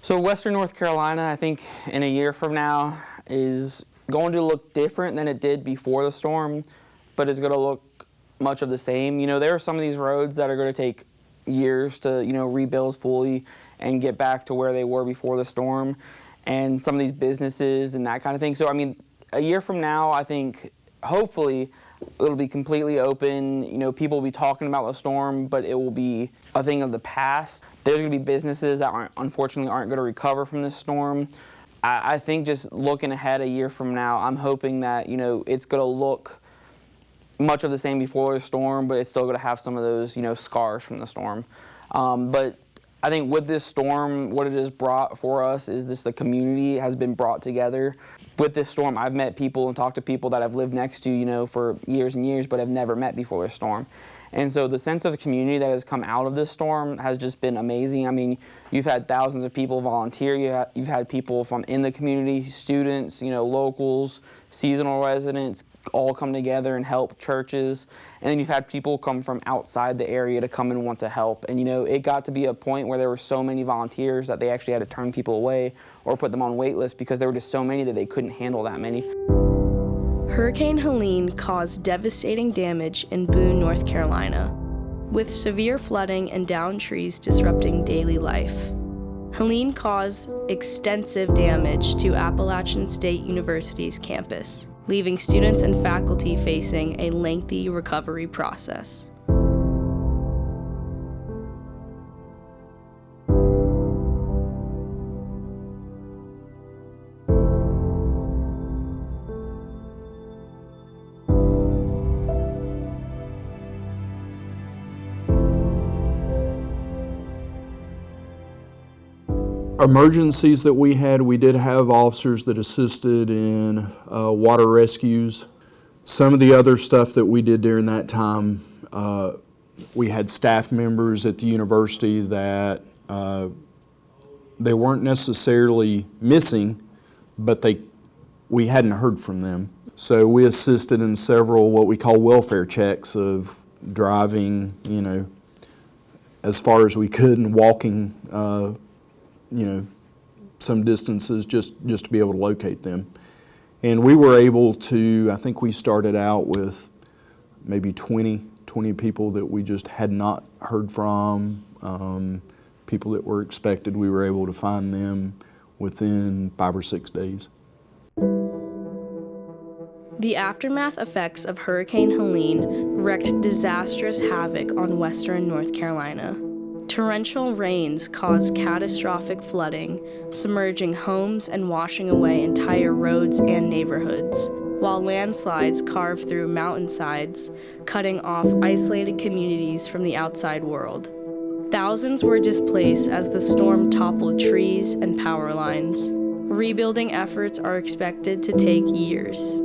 So Western North Carolina, I think in a year from now, is going to look different than it did before the storm, but it's going to look much of the same. You know, there are some of these roads that are going to take years to, rebuild fully and get back to where they were before the storm, and some of these businesses and that kind of thing. So, I mean, a year from now, I think, hopefully, it'll be completely open. People will be talking about the storm, but it will be a thing of the past. There's going to be businesses that unfortunately aren't going to recover from this storm. I think just looking ahead a year from now, I'm hoping that, it's going to look much of the same before the storm, but it's still going to have some of those, scars from the storm. But I think with this storm, what it has brought for us is the community has been brought together. With this storm, I've met people and talked to people that I've lived next to, for years and years, but have never met before the storm. And so the sense of community that has come out of this storm has just been amazing. I mean, you've had thousands of people volunteer. You've had people from in the community, students, locals, seasonal residents, all come together and help, churches. And then you've had people come from outside the area to come and want to help. And, it got to be a point where there were so many volunteers that they actually had to turn people away or put them on wait lists because there were just so many that they couldn't handle that many. Hurricane Helene caused devastating damage in Boone, North Carolina, with severe flooding and downed trees disrupting daily life. Helene caused extensive damage to Appalachian State University's campus, leaving students and faculty facing a lengthy recovery process. Emergencies that we had, we did have officers that assisted in water rescues. Some of the other stuff that we did during that time, we had staff members at the university that they weren't necessarily missing, but we hadn't heard from them. So we assisted in several what we call welfare checks of driving, as far as we could and walking some distances just to be able to locate them. And we were able to, I think we started out with maybe 20 people that we just had not heard from, people that were expected. We were able to find them within 5 or 6 days. The aftermath effects of Hurricane Helene wreaked disastrous havoc on western North Carolina. Torrential rains caused catastrophic flooding, submerging homes and washing away entire roads and neighborhoods, while landslides carved through mountainsides, cutting off isolated communities from the outside world. Thousands were displaced as the storm toppled trees and power lines. Rebuilding efforts are expected to take years.